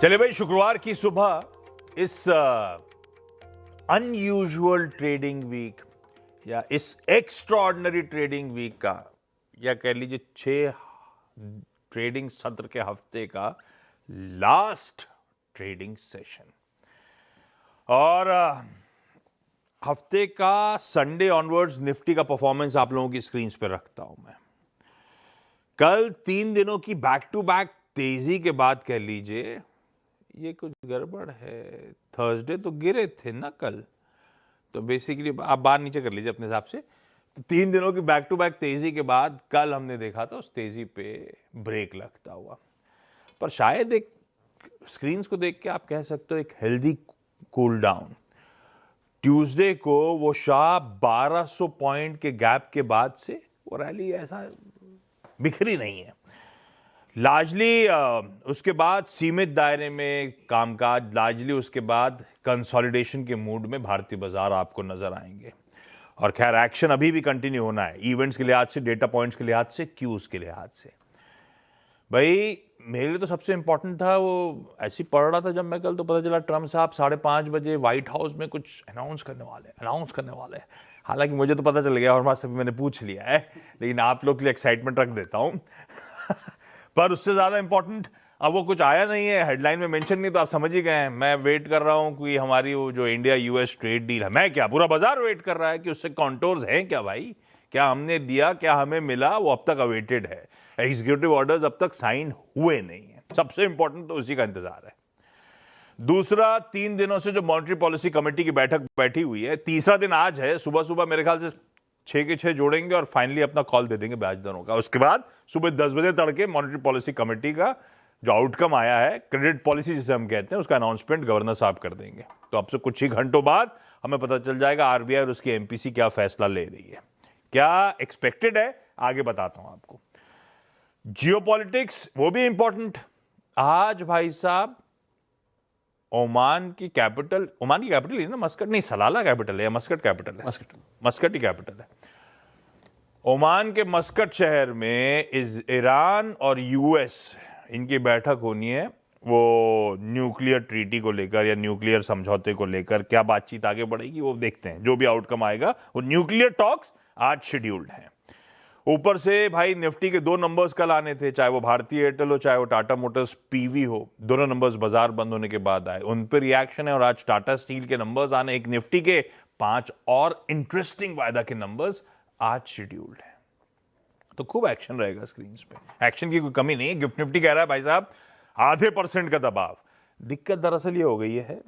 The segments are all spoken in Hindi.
चलिए भाई, शुक्रवार की सुबह इस अनयूजुअल ट्रेडिंग वीक या इस एक्स्ट्राऑर्डिनरी ट्रेडिंग वीक का, या कह लीजिए 6 ट्रेडिंग सत्र के हफ्ते का लास्ट ट्रेडिंग सेशन, और हफ्ते का संडे ऑनवर्ड्स निफ्टी का परफॉर्मेंस आप लोगों की स्क्रीन पे रखता हूं मैं। कल 3 दिनों की बैक टू बैक तेजी के बाद कह लीजिए ये कुछ गड़बड़ है। थर्सडे तो गिरे थे ना कल, तो बेसिकली आप बाहर नीचे कर लीजिए अपने हिसाब से। तो 3 दिनों की बैक टू बैक तेजी के बाद कल हमने देखा था उस तेजी पे ब्रेक लगता हुआ, पर शायद एक स्क्रीन्स को देख के आप कह सकते हो एक हेल्दी कूल डाउन। ट्यूसडे को वो शार्प 1200 पॉइंट के गैप के बाद से वो रैली ऐसा बिखरी नहीं है। लार्जली उसके बाद सीमित दायरे में कामकाज, लार्जली उसके बाद कंसोलिडेशन के मूड में भारतीय बाजार आपको नजर आएंगे। और खैर एक्शन अभी भी कंटिन्यू होना है, इवेंट्स के लिहाज से, डेटा पॉइंट्स के लिहाज से, क्यूज के लिहाज से। भाई मेरे लिए तो सबसे इंपॉर्टेंट था, वो ऐसी पढ़ रहा था जब मैं कल, तो पता चला ट्रम्प साहब 5:30 बजे व्हाइट हाउस में कुछ अनाउंस करने वाले। हालांकि मुझे तो पता चल गया और वहां से मैंने पूछ लिया है, लेकिन आप लोग के लिए एक्साइटमेंट रख देता हूं। पर उससे ज्यादा इंपॉर्टेंट, अब वो कुछ आया नहीं है, हेडलाइन में मेंशन नहीं, तो आप समझ ही गए हैं। मैं वेट कर रहा हूं कि हमारी वो जो इंडिया यूएस ट्रेड डील है, मैं क्या पूरा बाजार वेट कर रहा है कि उससे कॉन्टोर्स हैं क्या भाई, क्या हमने दिया, क्या हमें मिला, वो अब तक अवेटेड है। एग्जीक्यूटिव ऑर्डर्स अब तक साइन हुए नहीं है, सबसे इंपॉर्टेंट तो उसी का इंतजार है। दूसरा, 3 दिनों से जो मॉनेटरी पॉलिसी कमेटी की बैठक बैठी हुई है, तीसरा दिन आज है। सुबह सुबह मेरे ख्याल से 6 के 6 जोड़ेंगे और फाइनली अपना कॉल दे देंगे ब्याज दरों का। उसके बाद सुबह 10 बजे तड़के मॉनेटरी पॉलिसी कमेटी का जो आउटकम आया है, क्रेडिट पॉलिसी जिसे हम कहते हैं, उसका अनाउंसमेंट गवर्नर साहब कर देंगे। तो अब से कुछ ही घंटों बाद हमें पता चल जाएगा आरबीआई और उसकी एमपीसी क्या फैसला ले रही है, क्या एक्सपेक्टेड है, आगे बताता हूं आपको। जियोपॉलिटिक्स वो भी इंपॉर्टेंट। आज भाई साहब ओमान की कैपिटल है ना, मस्कट नहीं, सलाला कैपिटल है या मस्कट कैपिटल है? मस्कट ही कैपिटल है। ओमान के मस्कट शहर में ईरान और यूएस इनकी बैठक होनी है, वो न्यूक्लियर ट्रीटी को लेकर या न्यूक्लियर समझौते को लेकर क्या बातचीत आगे बढ़ेगी वो देखते हैं। जो भी आउटकम आएगा, वो न्यूक्लियर टॉक्स आज शेड्यूल्ड हैं। ऊपर से भाई निफ्टी के 2 नंबर्स कल आने थे, चाहे वो भारतीय एयरटेल हो, चाहे वो टाटा मोटर्स पीवी हो। दोनों नंबर्स बाजार बंद होने के बाद आए, उन पर रिएक्शन है। और आज टाटा स्टील के नंबर्स आने, एक निफ्टी के 5 और इंटरेस्टिंग वायदा के नंबर्स आज शेड्यूल्ड है। तो खूब एक्शन रहेगा स्क्रीन पे, एक्शन की कोई कमी नहीं है। गिफ्ट निफ्टी कह रहा है भाई साहब 0.5% का दबाव। दिक्कत दरअसल ये हो गई है,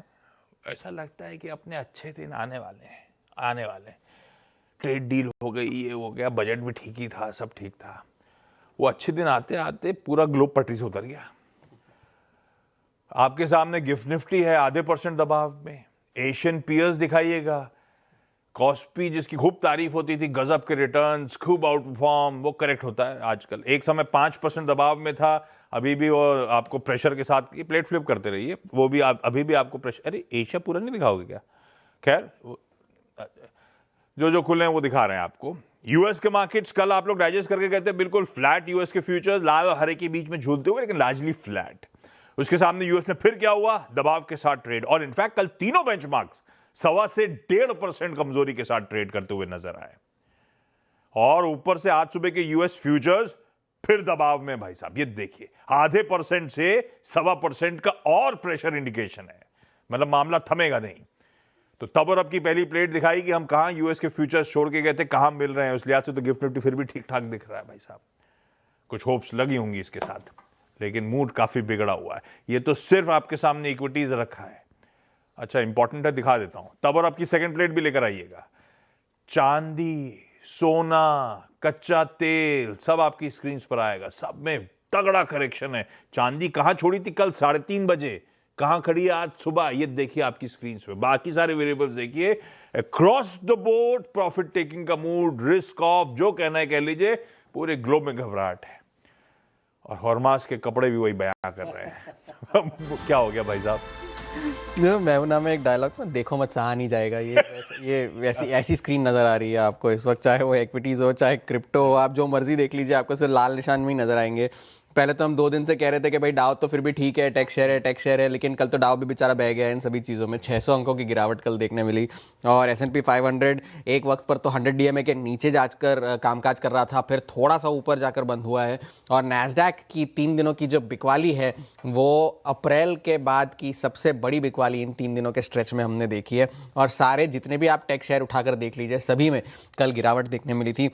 ऐसा लगता है कि अपने अच्छे दिन आने वाले। ट्रेड डील हो गई, ये हो गया, बजट भी ठीक ही था, सब ठीक था। वो अच्छे दिन आते आते पूरा ग्लोब पटरी से उतर गया। आपके सामने गिफ्ट निफ्टी है 0.5% दबाव में। एशियन पीयर्स दिखाइएगा, कॉस्पी जिसकी खूब तारीफ होती थी, गजब के रिटर्न्स, खूब आउट परफॉर्म, वो करेक्ट होता है आजकल। एक समय 5% दबाव में था, अभी भी वो आपको प्रेशर के साथ, ये प्लेट फ्लिप करते रहिए, वो भी अभी भी आपको प्रेशर। अरे एशिया पूरा नहीं दिखाओगे क्या? खैर जो खुले हैं वो दिखा रहे हैं आपको। यूएस के मार्केट्स कल आप लोग डाइजेस्ट करके कहते हैं बिल्कुल फ्लैट। यूएस के फ्यूचर्स लाल और हरे के बीच में झूलते हुए, लेकिन लार्जली फ्लैट। उसके सामने यूएस में फिर क्या हुआ, दबाव के साथ ट्रेड। और इनफैक्ट कल तीनों बेंचमार्क्स 1.25 से 1.5% कमजोरी के साथ ट्रेड करते हुए नजर आए। और ऊपर से आज सुबह के यूएस फ्यूचर्स फिर दबाव में भाई साहब। ये देखिए 0.5% से 1.25% का और प्रेशर इंडिकेशन है, मतलब मामला थमेगा नहीं। तो तब और अब की पहली प्लेट दिखाई कि हम कहां यूएस के फ्यूचर्स छोड़ के गए थे, कहां मिल रहे हैं। उस लिहाज से तो गिफ्ट निफ्टी फिर भी ठीक ठाक दिख रहा है भाई साहब। कुछ होप्स लगी होंगी इसके साथ, लेकिन मूड काफी बिगड़ा हुआ है। ये तो सिर्फ आपके सामने इक्विटीज रखा है। अच्छा इंपॉर्टेंट है, दिखा देता हूं। तब और आपकी सेकंड प्लेट भी लेकर आइएगा। चांदी, सोना, कच्चा तेल सब आपकी स्क्रीन पर आएगा। सब में तगड़ा करेक्शन है। चांदी कहां छोड़ी थी कल 3:30 बजे, कहां खड़ी है आज सुबह, ये देखिए आपकी स्क्रीन पे। बाकी सारे वेरिएबल्स देखिए, across the board profit taking का मूड, रिस्क ऑफ, जो कहना है कह लीजिए, पूरे ग्लोब में घबराहट है। और हॉर्मास के कपड़े भी वही बयां कर रहे हैं। क्या हो गया भाई साहब? मैवना में एक डायलॉग ना, देखो मत सहा नहीं जाएगा, ये वैसी ऐसी स्क्रीन नज़र आ रही है आपको इस वक्त। चाहे वो इक्विटीज़ हो, चाहे क्रिप्टो हो, आप जो मर्जी देख लीजिए, आपको सिर्फ लाल निशान में ही नज़र आएंगे। पहले तो हम 2 दिन से कह रहे थे कि भाई डाउ तो फिर भी ठीक है, टेक शेयर है, लेकिन कल तो डाउ भी बेचारा बह गया इन सभी चीज़ों में। 600 अंकों की गिरावट कल देखने मिली। और S&P 500 एक वक्त पर तो 100 DMA के नीचे जाकर कामकाज कर रहा था, फिर थोड़ा सा ऊपर जाकर बंद हुआ है। और नैस्डैक की 3 दिनों की जो बिकवाली है वो अप्रैल के बाद की सबसे बड़ी बिकवाली इन 3 दिनों के स्ट्रेच में हमने देखी है। और सारे जितने भी आप टेक शेयर उठाकर देख लीजिए, सभी में कल गिरावट देखने मिली थी।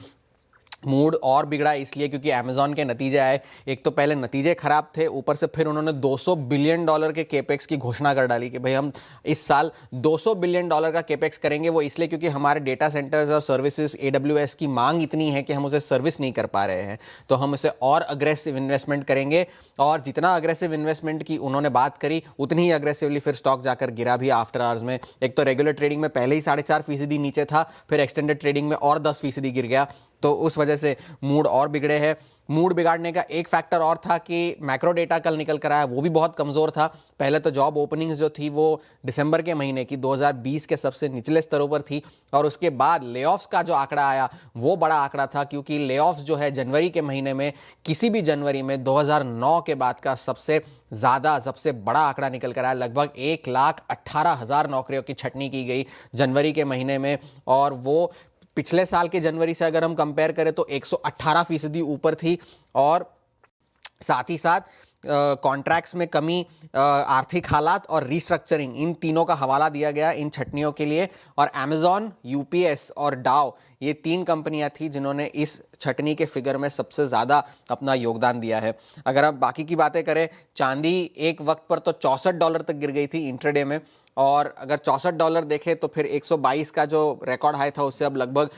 मूड और बिगड़ा इसलिए क्योंकि अमेजॉन के नतीजे आए। एक तो पहले नतीजे खराब थे, ऊपर से फिर उन्होंने $200 बिलियन के केपेक्स की घोषणा कर डाली कि भाई हम इस साल $200 बिलियन का केपेक्स करेंगे। वो इसलिए क्योंकि हमारे डेटा सेंटर्स और सर्विसेज AWS की मांग इतनी है कि हम उसे सर्विस नहीं कर पा रहे हैं, तो हम उसे और अग्रेसिव इन्वेस्टमेंट करेंगे। और जितना अग्रेसिव इन्वेस्टमेंट की उन्होंने बात करी, उतनी ही अग्रेसिवली फिर स्टॉक जाकर गिरा भी आफ्टर आवर्स में। एक तो रेगुलर ट्रेडिंग में पहले ही 4.5% नीचे था, फिर एक्सटेंडेड ट्रेडिंग में और 10% गिर गया। तो उस वजह से मूड और बिगड़े हैं। मूड बिगाड़ने का एक फैक्टर और था कि मैक्रो डेटा कल निकल कर आया, वो भी बहुत कमज़ोर था। पहले तो जॉब ओपनिंग्स जो थी वो दिसंबर के महीने की 2020 के सबसे निचले स्तरों पर थी। और उसके बाद लेऑफ्स का जो आंकड़ा आया वो बड़ा आंकड़ा था, क्योंकि लेऑफ्स जो है जनवरी के महीने में, किसी भी जनवरी में 2009 के बाद का सबसे ज़्यादा, सबसे बड़ा आंकड़ा निकल कर आया। लगभग 1,18,000 नौकरियों की छटनी की गई जनवरी के महीने में। और वो पिछले साल के जनवरी से अगर हम कंपेयर करें तो 118% ऊपर थी। और साथ ही साथ कॉन्ट्रैक्ट्स में कमी, आर्थिक हालात और रीस्ट्रक्चरिंग, इन तीनों का हवाला दिया गया इन छटनियों के लिए। और अमेजॉन, UPS और डाउ, ये 3 कंपनियां थी जिन्होंने इस छटनी के फिगर में सबसे ज़्यादा अपना योगदान दिया है। अगर आप बाकी की बातें करें, चांदी एक वक्त पर तो $64 तक गिर गई थी इंट्राडे में। और अगर $64 देखें तो फिर 122 का जो रिकॉर्ड हाई था उससे अब लगभग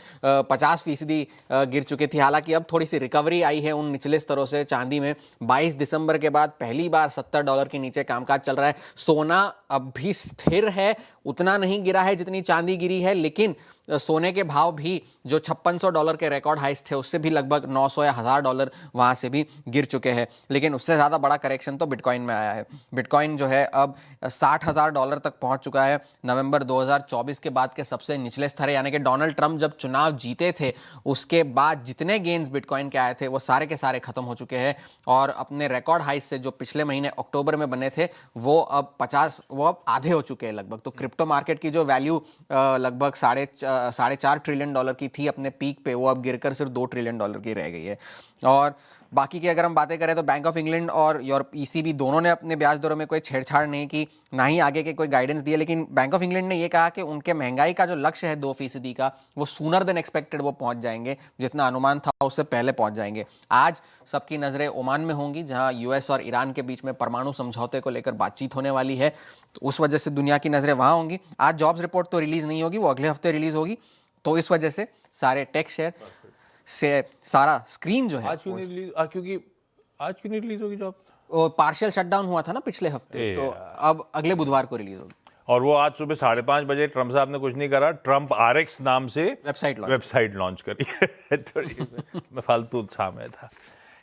50% गिर चुकी थी। हालांकि अब थोड़ी सी रिकवरी आई है उन निचले स्तरों से चांदी में। 22 दिसंबर के बाद पहली बार $70 के नीचे कामकाज चल रहा है। सोना अब भी स्थिर है, उतना नहीं गिरा है जितनी चांदी गिरी है, लेकिन सोने के भाव भी जो $5600 के रिकॉर्ड हाइस थे उससे भी लगभग 900 या $1000 वहाँ से भी गिर चुके हैं। लेकिन उससे ज़्यादा बड़ा करेक्शन तो बिटकॉइन में आया है। बिटकॉइन जो है अब $60,000 तक पहुँच चुका है। नवंबर 2024 के बाद के सबसे निचले स्तर है, यानी कि डोनाल्ड ट्रंप जब चुनाव जीते थे उसके बाद जितने गेन्स बिटकॉइन के आए थे वो सारे के सारे खत्म हो चुके हैं। और अपने रिकॉर्ड हाइस से जो पिछले महीने अक्टूबर में बने थे वो अब आधे हो चुके हैं लगभग। तो क्रिप्टो मार्केट की जो वैल्यू लगभग $4.5 ट्रिलियन की थी अपने पीक पे, वो अब गिरकर सिर्फ $2 ट्रिलियन की रह गई है। और बाकी की अगर हम बातें करें तो बैंक ऑफ इंग्लैंड और यूरोप ECB दोनों ने अपने ब्याज दरों में कोई छेड़छाड़ नहीं की, ना ही आगे के कोई गाइडेंस दिए। लेकिन बैंक ऑफ इंग्लैंड ने यह कहा कि उनके महंगाई का जो लक्ष्य है 2% का, वो सूनर देन एक्सपेक्टेड वो पहुंच जाएंगे, जितना अनुमान था उससे पहले पहुंच जाएंगे। आज सबकी नजरें ओमान में होंगी, जहां US और ईरान के बीच में परमाणु समझौते को लेकर बातचीत होने वाली है, तो उस वजह से दुनिया की नजरें वहां होंगी। आज जॉब्स रिपोर्ट तो रिलीज नहीं होगी, वो अगले हफ्ते रिलीज होगी। तो इस वजह से सारे टेक शेयर से सारा स्क्रीन जो है आज क्यों नहीं रिलीज, क्योंकि आज क्यों नहीं रिलीज होगी जॉब? पार्शियल शटडाउन हुआ था ना पिछले हफ्ते, तो अब अगले बुधवार को रिलीज होगी। और वो आज सुबह 5:30 बजे ट्रंप साहब ने कुछ नहीं करा, ट्रंप RX नाम से वेबसाइट लॉन्च करी है। तो मैं फालतू उत्साह में था।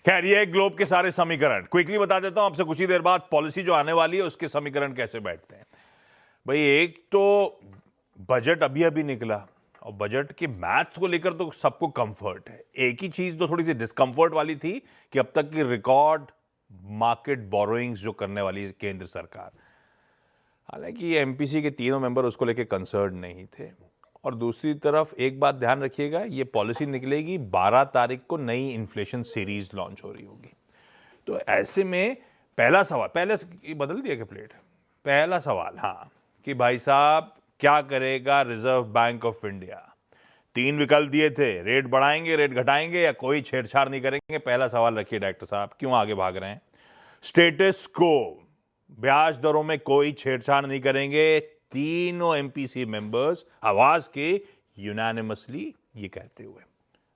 खैर, ये ग्लोब के सारे समीकरण क्विकली बता देता हूं आपसे। कुछ ही देर बाद पॉलिसी जो आने वाली है उसके समीकरण कैसे बैठते हैं। भाई, एक तो बजट अभी अभी निकला और बजट के मैथ को लेकर तो सबको कंफर्ट है। एक ही चीज तो थोड़ी सी डिस्कंफर्ट वाली थी कि अब तक की रिकॉर्ड मार्केट बोरोइंग्स जो करने वाली है केंद्र सरकार, हालांकि ये MPC के तीनों मेंबर उसको लेकर कंसर्न नहीं थे। और दूसरी तरफ एक बात ध्यान रखिएगा, ये पॉलिसी निकलेगी 12 तारीख को, नई इन्फ्लेशन सीरीज लॉन्च हो रही होगी। तो ऐसे में पहला सवाल, पहले बदल दिया क्या प्लेट, पहला सवाल, हाँ, कि भाई साहब क्या करेगा रिजर्व बैंक ऑफ इंडिया। 3 विकल्प दिए थे, रेट बढ़ाएंगे, रेट घटाएंगे, या कोई छेड़छाड़ नहीं करेंगे। पहला सवाल रखिए डायरेक्टर साहब, क्यों आगे भाग रहे हैं? स्टेटस को, ब्याज दरों में कोई छेड़छाड़ नहीं करेंगे। तीनों MPC मेंबर्स आवाज के यूनानिमसली ये कहते हुए,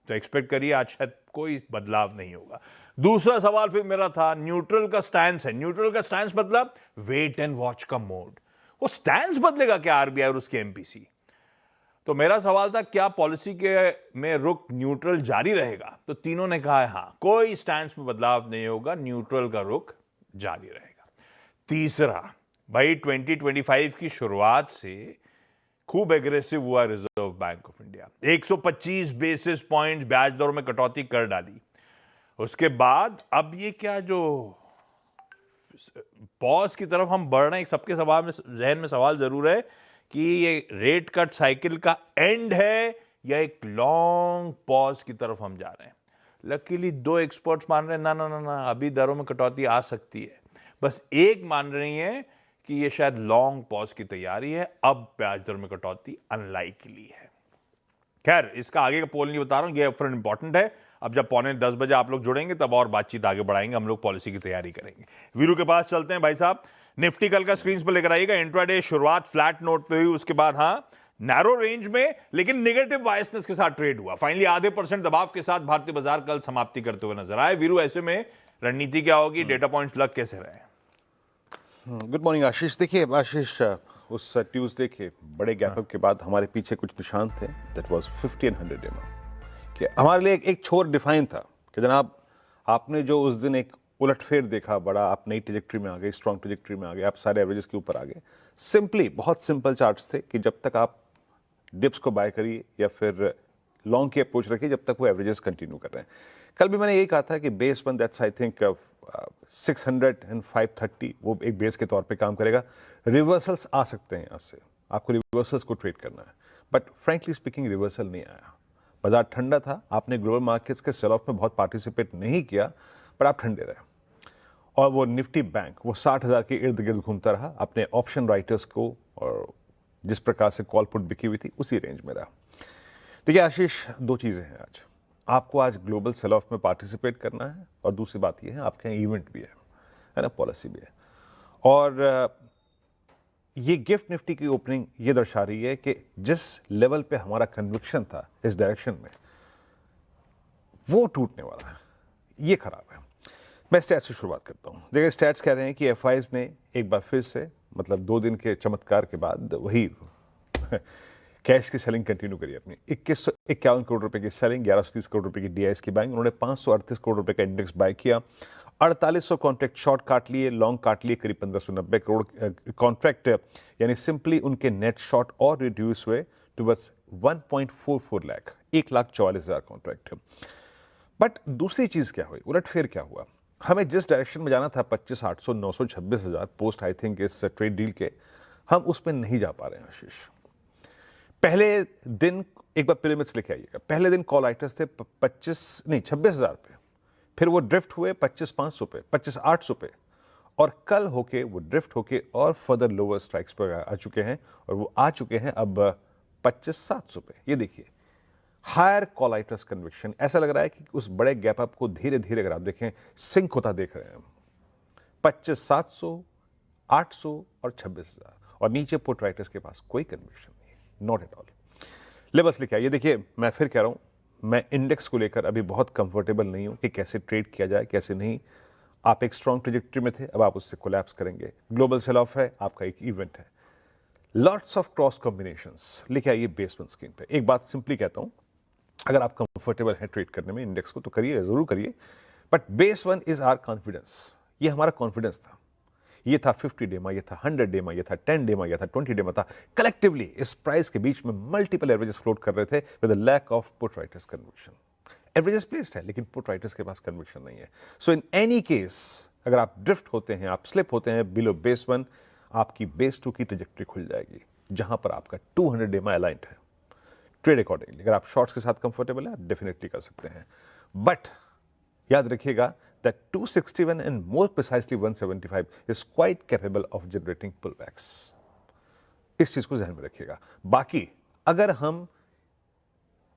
तो एक्सपेक्ट करिए आज शायद कोई बदलाव नहीं होगा। दूसरा सवाल फिर मेरा था, न्यूट्रल का स्टैंस है। न्यूट्रल का स्टैंस मतलब वेट एंड वॉच का मोड। वो स्टैंस बदलेगा क्या RBI और उसके MPC? तो मेरा सवाल था, क्या पॉलिसी के में रुख न्यूट्रल जारी रहेगा? तो तीनों ने कहा है हाँ, कोई स्टैंस में बदलाव नहीं होगा, न्यूट्रल का रुख जारी रहेगा। तीसरा, भाई 2025 की शुरुआत से खूब एग्रेसिव हुआ reserve bank of India, 125 basis point ब्याज दरों में कटौती कर डाली। उसके बाद अब ये क्या जो पॉज की तरफ हम बढ़ रहे हैं, सबके सवाल में जहन में सवाल जरूर है कि ये रेट कट साइकिल का एंड है या एक लॉन्ग पॉज की तरफ हम जा रहे हैं। लकीली दो एक्सपर्ट्स मान रहे हैं ना ना ना ना अभी दरों में कटौती आ सकती है, बस एक मान रही है कि ये शायद लॉन्ग पॉज की तैयारी है, अब ब्याज दर में कटौती अनलाइकली है। खैर इसका आगे का पोल नहीं बता रहा हूं, ये अपफ्रंट इंपॉर्टेंट है। अब जब 9:45 बजे आप लोग जुड़ेंगे तब और बातचीत आगे बढ़ाएंगे, हम लोग पॉलिसी की तैयारी करेंगे। वीरू के पास चलते हैं भाई साहब। निफ्टी कल का स्क्रीन पर लेकर आइएगा। इंट्राडे शुरुआत फ्लैट नोट पे हुई, उसके बाद हाँ नैरो रेंज में लेकिन नेगेटिव बायसनेस के साथ ट्रेड हुआ। फाइनली आधे % दबाव के साथ भारतीय बाजार कल समाप्ति करते हुए नजर आए। वीरू ऐसे में रणनीति क्या होगी, डेटा पॉइंट्स लग कैसे रहे? गुड मॉर्निंग आशीष। देखिए आशीष, उस ट्यूसडे के बड़े गैप अप के बाद हमारे पीछे कुछ निशान थे, दैट वाज 50 एंड 100 डेमा, कि हमारे लिए एक छोर डिफाइन था कि जनाब आपने जो उस दिन एक उलटफेर देखा, बड़ा आप नई ट्रेजेक्ट्री में आ गए, स्ट्रॉन्ग ट्रेजेक्ट्री में आ गए, आप सारे एवरेजेस के ऊपर आ गए। सिंपली बहुत सिंपल चार्ट्स थे कि जब तक आप डिप्स को बाय करिए या फिर लॉन्ग की अप्रोच रखिए जब तक वो एवरेजेस कंटिन्यू कर रहे हैं। कल भी मैंने यही कहा था कि base one that's I think 600 and 530 वो एक बेस के तौर पे काम करेगा। रिवर्सल्स आ सकते हैं यहाँ से, आपको रिवर्सल्स को ट्रेड करना है, बट फ्रैंकली स्पीकिंग रिवर्सल नहीं आया। बाजार ठंडा था, आपने ग्लोबल मार्केट्स के सेल ऑफ में बहुत पार्टिसिपेट नहीं किया, पर आप ठंडे रहे। और वो निफ्टी बैंक वो 60,000 के इर्द गिर्द घूमता रहा, अपने ऑप्शन राइटर्स को और जिस प्रकार से कॉल पुट बिकी हुई थी उसी रेंज में रहा। देखिए आशीष, दो चीज़ें हैं आज। आपको आज ग्लोबल सेल ऑफ में पार्टिसिपेट करना है और दूसरी बात यह है आपके यहाँ इवेंट भी है ना, पॉलिसी भी है। और ये गिफ्ट निफ्टी की ओपनिंग ये दर्शा रही है कि जिस लेवल पे हमारा कन्विक्शन था इस डायरेक्शन में वो टूटने वाला है, ये खराब है। मैं स्टैट्स से शुरुआत करता हूँ। देखिए स्टैट्स कह रहे हैं कि एफआईज ने एक बार फिर से मतलब 2 दिन के चमत्कार के बाद वही कैश की सेलिंग कंटिन्यू करी अपनी। 2151 करोड़ रुपए की सेलिंग, 1130 करोड़ रुपए की डीआईएस की बाइंग। उन्होंने 538 करोड़ रुपए का इंडेक्स बाय किया, 4800 कॉन्ट्रैक्ट शॉर्ट काट लिए, लॉन्ग काट लिए करीब 1590 करोड़ कॉन्ट्रैक्ट, यानी सिंपली उनके नेट शॉर्ट और रिड्यूस हुए टुवर्ड्स 1.44 लाख, 1,44,000 कॉन्ट्रैक्ट। बट दूसरी चीज क्या हुई, उलटफेर क्या हुआ? हमें जिस डायरेक्शन में जाना था 25,800, 900, 26,000 पोस्ट आई थिंक इस ट्रेड डील के, हम उस पर नहीं जा पा रहे हैं आशीष। पहले दिन एक बार पिरामिड्स लेके आइएगा, पहले दिन कॉल राइटर्स थे 26,000 पे, फिर वो ड्रिफ्ट हुए 25,500 पे, 25,800 पे, और कल होके वो ड्रिफ्ट होके और फर्दर लोअर स्ट्राइक्स पर आ चुके हैं, और वो आ चुके हैं अब 25,700 पे। ये देखिए हायर कॉल राइटर्स कन्विक्शन, ऐसा लग रहा है कि उस बड़े गैप अप को धीरे धीरे अगर आप देखें सिंक होता देख रहे हैं हम। 25,700, 800 और 26,000, और नीचे पुट राइटर्स के पास कोई कन्विक्शन नहीं है, नॉट एट ऑल। लेवल्स लिखा ये देखिए, मैं फिर कह रहा हूं, मैं इंडेक्स को लेकर अभी बहुत कंफर्टेबल नहीं हूं कि कैसे ट्रेड किया जाए कैसे नहीं। आप एक स्ट्रॉन्ग ट्रेजेक्ट्री में थे, अब आप उससे कोलैप्स करेंगे। ग्लोबल सेल ऑफ है, आपका एक इवेंट है, लॉट्स ऑफ क्रॉस कॉम्बिनेशंस लिखे आइए बेस वन स्क्रीन पे। एक बात सिंपली कहता हूं, अगर आप कंफर्टेबल हैं ट्रेड करने में इंडेक्स को तो करिए, जरूर करिए, but base one is our confidence. ये हमारा कॉन्फिडेंस था, ये था 50 डेमा, ये था 100 डेमा, ये था 10 डेमा, ये था 20 डेमा था। कलेक्टिवली इस प्राइस के बीच में मल्टीपल एवरेजेस फ्लोट कर रहे थे with the lack of put writers conviction. Averages placed है लेकिन पुट राइटर्स के पास कन्विक्शन नहीं है। सो इन एनी केस अगर आप ड्रिफ्ट होते हैं, आप स्लिप होते हैं बिलो बेस वन, आपकी बेस टू की ट्रेजेक्ट्री खुल जाएगी जहां पर आपका 200 डेमा अलाइंड है। ट्रेड अकॉर्डिंगली, अगर आप शॉर्ट्स के साथ कंफर्टेबल है डेफिनेटली कर सकते हैं, बट याद रखिएगा that 261 and more precisely 175 is quite capable of generating pullbacks. इस चीज को ध्यान में रखिएगा। बाकी अगर हम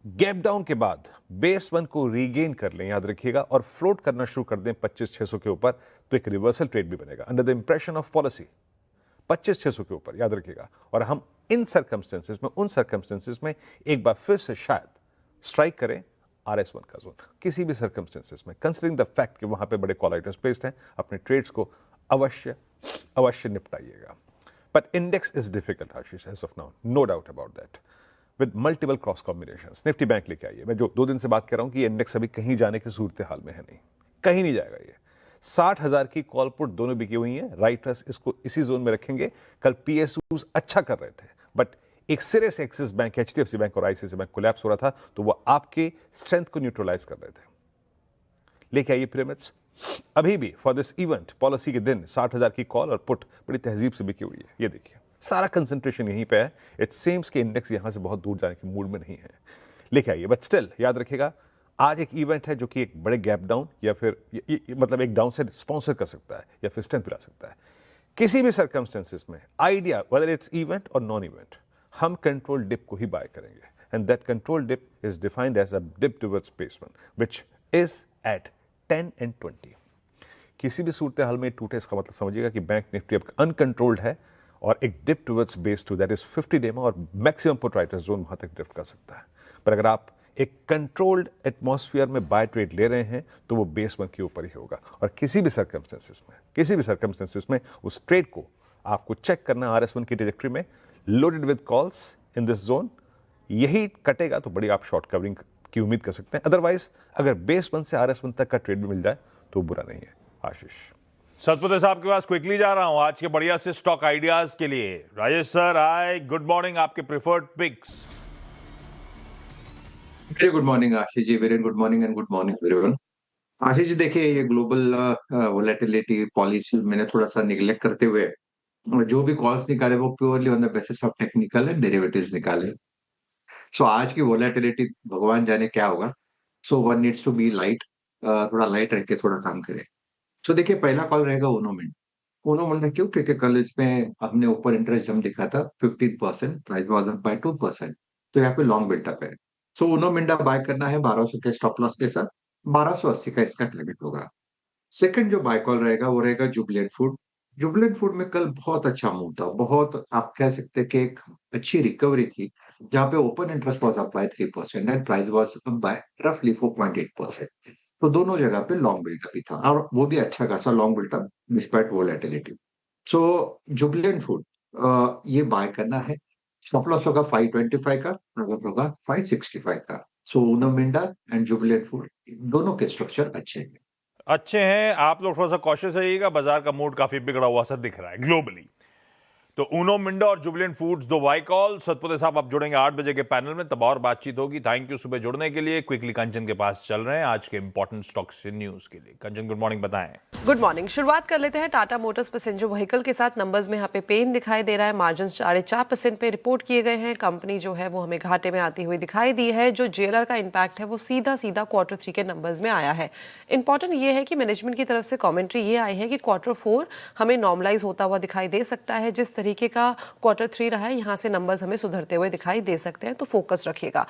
गैप डाउन के बाद बेस वन को रीगेन कर लें, याद रखिएगा, और फ्लोट करना शुरू कर दें 25,600 के ऊपर, तो एक रिवर्सल ट्रेड भी बनेगा under the impression of policy 25,600 के ऊपर, याद रखिएगा। और हम इन सर्कमस्टेंसेस में, उन सर्कमस्टेंसेस में एक बार फिर से शायद स्ट्राइक करें RS1 का जोन किसी भी सर्कमस्टेंसेस में, कंसीडरिंग द फैक्ट कि वहां पे बड़े कॉल राइटर्स प्लेस्ड हैं। अपने ट्रेड्स को अवश्य निपटाइएगा। But index is difficult Ashish as of now, no doubt about that, with multiple cross combinations. Nifty bank लेके आइए, मैं जो 2 दिन से बात कर रहा हूं कि इंडेक्स अभी कहीं जाने की सूरत हाल में है नहीं, कहीं नहीं जाएगा। ये 60,000 की कॉल पुट दोनों बिकी हुई हैं, राइटर्स इसको इसी जोन में रखेंगे। कल PSUs अच्छा कर रहे थे, बट एक सिरे से एक्सिस बैंक, HDFC बैंक और ICICI बैंक कोलैप्स हो रहा था, तो वो आपके स्ट्रेंथ को न्यूट्रलाइज कर रहे थे। लेके आइए पिरामिड्स। अभी भी फॉर दिस इवेंट पॉलिसी के दिन 60,000 की कॉल और पुट बड़ी तहजीब से बिकी हुई है। ये देखिए सारा कंसंट्रेशन यहीं पे है। इट सेम्स के इंडेक्स यहाँ से बहुत दूर जाने के मूड में नहीं है। लेके आइए, बट स्टिल याद रखिएगा आज एक इवेंट है जो कि एक बड़े गैप डाउन या फिर मतलब एक डाउन से स्पॉन्सर कर सकता है या फिर स्ट्रेंथ पिला सकता है। किसी भी सर्कमस्टेंसेस में आइडिया वेदर इट्स इवेंट और नॉन इवेंट, हम कंट्रोल डिप को ही बाय करेंगे and that control dip is defined as a dip towards basement which is at 10 and 20। किसी भी सूरत हाल में टूटे इसका मतलब समझिएगा कि बैंक निफ्टी अब अनकंट्रोल्ड है और एक dip towards base two that is 50 day में और मैक्सिमम पुट राइटर्स जोन वहां तक ड्रिफ्ट कर सकता है। पर अगर आप एक कंट्रोल्ड एटमॉस्फेयर में बाय ट्रेड ले रहे हैं तो वो बेस वन के ऊपर ही होगा और किसी भी सर्कमस्टेंसेस में उस ट्रेड को आपको चेक करना RS1 की ट्रेजेक्टरी में loaded with calls in this zone, यही कटेगा तो बड़ी आप शॉर्ट कवरिंग की उम्मीद कर सकते हैं। अदरवाइज अगर बेस वन से RS1 तक का ट्रेड भी मिल जाए तो बुरा नहीं है। आशीष सतपति साहब के पास क्विकली जा रहा हूं आज के बढ़िया से स्टॉक आइडियाज के लिए। Rajesh sir hi, good morning, आपके preferred picks. Very good morning Ashish ji, very good morning and good morning everyone. Ashish ji देखिए, ये ग्लोबल वोलेटिलिटी पॉलिसी मैंने थोड़ा सा निगलेक्ट करते हुए जो भी कॉल्स निकाले वो purely on the basis of technical and derivatives निकाले। सो आज की वोलेटिलिटी भगवान जाने क्या होगा। So one needs to be light, थोड़ा लाइट रख के थोड़ा काम करे। सो देखिए पहला कॉल रहेगा उनो मिनट क्यों, क्योंकि कल इसमें हमने ऊपर इंटरेस्ट जम दिखा था 15%, प्राइस वाज अप बाय 2%, तो यहाँ पे लॉन्ग बिल्टअप है। सो उनो मिंडा बाय करना है 1200 के स्टॉप लॉस के साथ, 1280 का इसका टारगेट होगा। सेकंड जो बाय कॉल रहेगा वो रहेगा जुबिलेंट फूड। जुबिलेंट फूड में कल बहुत अच्छा मूव था, बहुत आप कह सकते हैं कि एक अच्छी रिकवरी थी, जहां पे open interest was up by 3% and price was up by रफली 4.8%। तो दोनों जगह पे लॉन्ग बिल्टअप ही था और वो भी अच्छा खासा लॉन्ग बिल्टअप डिस्पाइट वोलेटिलिटी। सो जुबिलेंट फूड ये बाय करना है। स्टॉप लॉस होगा 525 का, टारगेट होगा 565 का। सो उनो मिंडा एंड जुबिलेंट फूड दोनों के स्ट्रक्चर अच्छे हैं। आप लोग थोड़ा सा कॉशियस रहिएगा, बाजार का मूड काफी बिगड़ा हुआ सा दिख रहा है ग्लोबली। तो उनो मिंडा और जुबिलेंट फूड्स दो बाय कॉल। सतपति साहब आप जुड़ेंगे 8 बजे के पैनल में, तब और बातचीत होगी। थैंक यू सुबह जुड़ने के लिए। क्विकली कंचन के पास चल रहे हैं आज के इंपॉर्टेंट स्टॉक्स न्यूज के लिए। कंचन गुड मॉर्निंग, बताएं। Good morning. शुरुआत कर लेते हैं टाटा मोटर्स पैसेंजर व्हीकल के साथ। नंबर्स में यहाँ पे पेन दिखाई दे रहा है, मार्जिन 4.5% पे रिपोर्ट किए गए हैं। कंपनी जो है वो हमें घाटे में आती हुई दिखाई दी है। जो JLR का इम्पैक्ट है वो सीधा Q3 के नंबर्स में आया है। इंपॉर्टेंट ये है कि मैनेजमेंट की तरफ से कॉमेंट्री ये आई है कि Q4 हमें नॉर्मलाइज होता हुआ दिखाई दे सकता है। जिस तरीके का Q3 रहा है, यहाँ से नंबर्स हमें सुधरते हुए दिखाई दे सकते हैं, तो फोकस रखिएगा।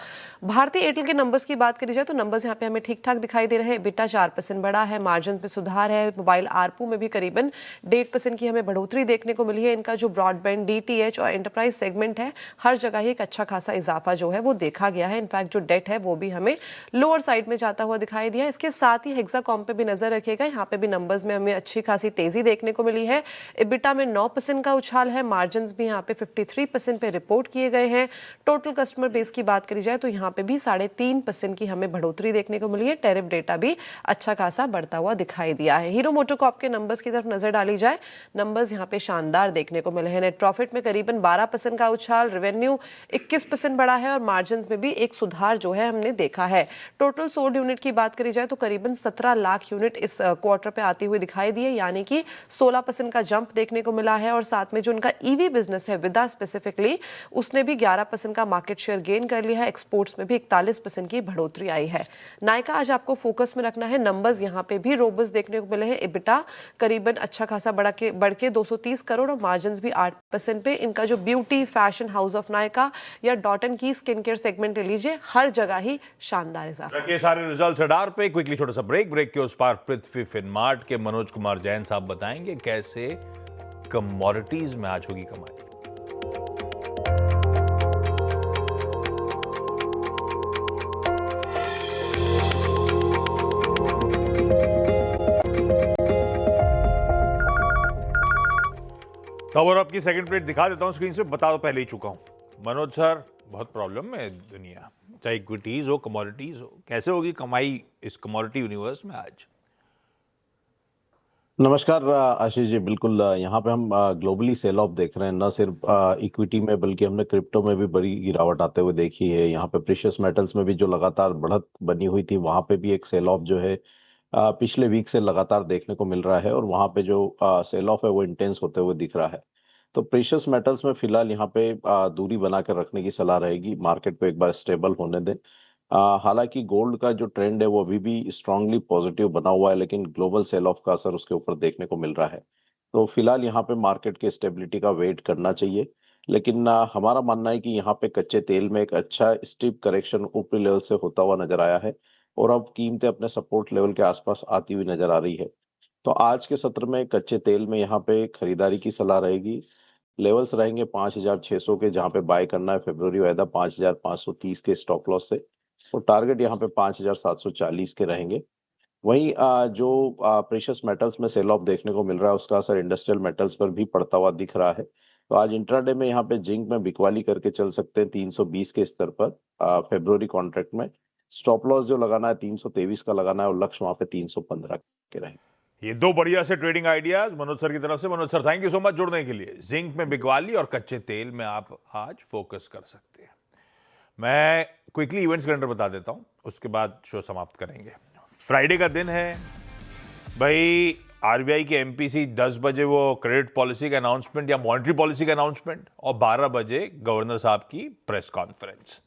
भारतीय एयरटेल के नंबर्स की बात करी जाए तो नंबर्स यहाँ पे हमें ठीक ठाक दिखाई दे रहे हैं। EBITDA 4% बढ़ा है, मार्जिन पे सुधार है। मोबाइल आरपू में भी करीबन 1.5% की हमें बढ़ोतरी देखने को मिली है। इनका जो ब्रॉडबैंड, DTH और एंटरप्राइज सेगमेंट है, हर जगह ही एक अच्छा खासा इजाफा जो है वो देखा गया है। इनफैक्ट जो डेट है वो भी हमें लोअर साइड में जाता हुआ दिखाई दिया। इसके साथ ही हेक्साकॉम पे भी नजर रखिएगा, यहाँ पे भी नंबर्स में हमें अच्छी खासी तेजी देखने को मिली है। EBITDA में 9% का उछाल है, मार्जिन भी यहाँ पे 53% पे रिपोर्ट किए गए हैं। टोटल कस्टमर बेस की बात करी जाए तो यहाँ पे भी 3.5% की हमें बढ़ोतरी देखने को मिली है। टैरिफ डेटा भी अच्छा खासा बढ़ता हुआ दिखाई दिया है। हीरो मोटोकॉर्प के नंबर्स की तरफ नजर डाली जाए, नंबर्स यहाँ पे शानदार देखने को मिले हैं। नेट प्रॉफिट में करीबन 12% का उछाल, रेवेन्यू 21% बढ़ा है और मार्जिन में भी एक सुधार जो है हमने देखा है। टोटल सोल्ड यूनिट की बात करी जाए तो करीबन 17 लाख यूनिट इस क्वार्टर पे आती हुई दिखाई दी है, यानी कि 16% का जंप देखने को मिला है। और साथ में जो उनका EV बिजनेस है विदा स्पेसिफिकली, उसने भी 11% का मार्केट शेयर गेन कर लिया है। एक्सपोर्ट्स में भी 41% की बढ़ोतरी आई है। नायका आज आपको फोकस में रखना है। नंबर्स यहाँ पे भी रोबस्ट देखने को मिले हैं। EBITDA करीबन अच्छा खासा बढ़ के 230 करोड़ और मार्जिन भी 8% पे। इनका जो beauty fashion house of Nykaa या डॉट एंड की स्किन केयर सेगमेंट ले लीजिए, हर जगह ही शानदार इजाफा। रखिए सारे रिजल्ट्स रडार पे। क्विकली छोटा सा ब्रेक के उस पार पृथ्वी फिनमार्ट के मनोज कुमार जैन साहब बताएंगे कैसे कमोडिटीज में आज होगी कमाई। तो और आपकी सेकंड प्लेट दिखा देता हूं स्क्रीन से, बता तो पहले ही चुका हूं। मनोज सर, बहुत प्रॉब्लम में दुनिया, चाहे इक्विटीज हो कमोडिटीज हो, कैसे होगी कमाई इस कमोडिटी यूनिवर्स में आज? नमस्कार आशीष जी, बिल्कुल यहाँ पे हम ग्लोबली सेल ऑफ देख रहे हैं, न सिर्फ इक्विटी में बल्कि हमने क्रिप्टो में भी बड़ी गिरावट आते हुए देखी है। यहाँ पे प्रेशियस मेटल्स में भी जो लगातार बढ़त बनी हुई थी, वहाँ पे भी एक सेल ऑफ जो है पिछले वीक से लगातार देखने को मिल रहा है और वहां पे जो सेल ऑफ है वो इंटेंस होते हुए दिख रहा है। तो प्रेशियस मेटल्स में फिलहाल यहाँ पे दूरी बना कर रखने की सलाह रहेगी, मार्केट को एक बार स्टेबल होने दें। हालांकि गोल्ड का जो ट्रेंड है वो अभी भी स्ट्रांगली पॉजिटिव बना हुआ है, लेकिन ग्लोबल सेल ऑफ का असर उसके ऊपर देखने को मिल रहा है। तो फिलहाल यहाँ पे मार्केट के स्टेबिलिटी का वेट करना चाहिए, लेकिन हमारा मानना है कि यहाँ पे कच्चे तेल में एक अच्छा स्टीप करेक्शन ऊपरी लेवल से होता हुआ नजर आया है और अब कीमतें अपने सपोर्ट लेवल के आसपास आती हुई नजर आ रही है। तो आज के सत्र में कच्चे तेल में यहाँ पे खरीदारी की सलाह रहेगी। लेवल्स रहेंगे 5,600 के, जहाँ पे बाय करना है फरवरी वायदा 5,530 के स्टॉप लॉस से, और टारगेट यहाँ पे 5,740 के रहेंगे। वहीं जो प्रेशियस मेटल्स में सेल ऑफ देखने को मिल रहा है उसका असर इंडस्ट्रियल मेटल्स पर भी पड़ता हुआ दिख रहा है। तो आज इंट्राडे में यहाँ पे जिंक में बिकवाली करके चल सकते हैं 320 के स्तर पर फरवरी कॉन्ट्रैक्ट में। स्टॉप लॉस जो लगाना है 323 का लगाना है और लक्ष्य वहां पे 315 के रहेंगे। ये दो बढ़िया से ट्रेडिंग आइडियाज मनोज सर की तरफ से। Manoj sir, thank you so much जुड़ने के लिए। जिंक में बिकवाली और कच्चे तेल में आप आज फोकस कर सकते हैं। मैं क्विकली इवेंट्स कैलेंडर बता देता हूं, उसके बाद शो समाप्त करेंगे। फ्राइडे का दिन है भाई, आरबीआई के एमपीसी 10 बजे वो क्रेडिट पॉलिसी का अनाउंसमेंट या मॉनेटरी पॉलिसी का अनाउंसमेंट, और 12 बजे गवर्नर साहब की प्रेस कॉन्फ्रेंस।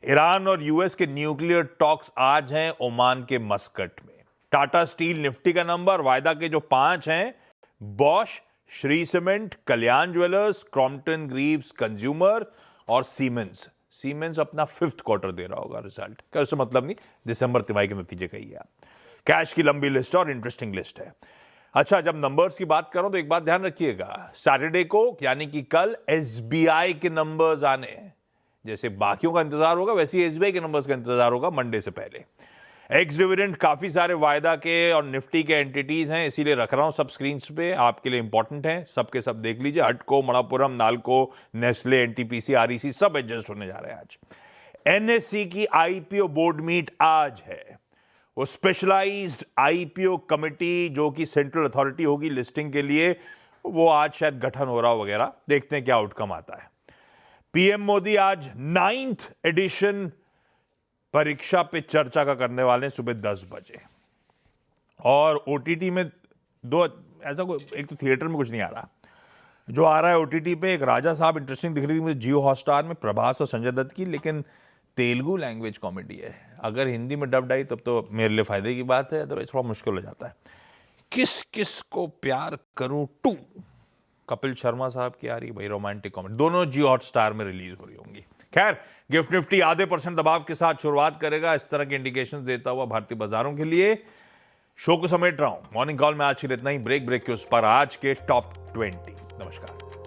ईरान और यूएस के न्यूक्लियर टॉक्स आज हैं ओमान के मस्कट में। टाटा स्टील निफ्टी का नंबर, वायदा के जो 5 हैं, बॉश, श्री सीमेंट, कल्याण ज्वेलर्स, क्रॉम्पटन ग्रीव्स कंज्यूमर और सीमेंस। सीमेंस अपना 5th क्वार्टर दे रहा होगा रिजल्ट का, उससे मतलब नहीं, दिसंबर तिमाही के नतीजे का ही है। कैश की लंबी लिस्ट और इंटरेस्टिंग लिस्ट है। अच्छा, जब नंबर्स की बात करो तो एक बात ध्यान रखिएगा, सैटरडे को यानी कि कल एसबीआई के नंबर्स आने हैं। जैसे बाकियों का इंतजार होगा वैसे ही एसबीआई के नंबर्स का इंतजार होगा मंडे से पहले। एक्स डिविडेंड काफी सारे वायदा के और निफ्टी के एंटिटीज हैं, इसीलिए रख रहा हूं सब स्क्रीन पे, आपके लिए इंपॉर्टेंट है। सबके सब देख लीजिए, हटको, Manappuram, NALCO, Nestle, NTPC, REC सब एडजस्ट होने जा रहे हैं आज। एनएससी की आईपीओ बोर्ड मीट आज है। वो स्पेशलाइज्ड आईपीओ कमिटी जो कि सेंट्रल अथॉरिटी होगी लिस्टिंग के लिए, वो आज शायद गठन हो रहा हो वगैरह, देखते हैं क्या आउटकम आता है। पीएम मोदी आज 9th एडिशन परीक्षा पे चर्चा का करने वाले हैं सुबह 10 बजे, और ओटीटी में दो ऐसा कोई, एक तो थिएटर में कुछ नहीं आ रहा, जो आ रहा है ओटीटी पे एक राजा साहब इंटरेस्टिंग दिख रही थी मुझे जियो हॉटस्टार में, प्रभास और संजय दत्त की, लेकिन तेलुगु लैंग्वेज कॉमेडी है। अगर हिंदी में डब्ड आई तब तो मेरे लिए फायदे की बात है, अदरवाइज थोड़ा मुश्किल हो जाता है। किस किस को प्यार करूं 2 कपिल शर्मा साहब की आ रही भाई, रोमांटिक कॉमेडी, दोनों जियो हॉटस्टार में रिलीज हो रही होंगी। खैर, गिफ्ट निफ्टी आधे % दबाव के साथ शुरुआत करेगा, इस तरह के इंडिकेशंस देता हुआ भारतीय बाजारों के लिए। शो को समेट रहा हूं, मॉर्निंग कॉल में आज के लिए इतना ही। ब्रेक के उस पर आज के टॉप 20। नमस्कार।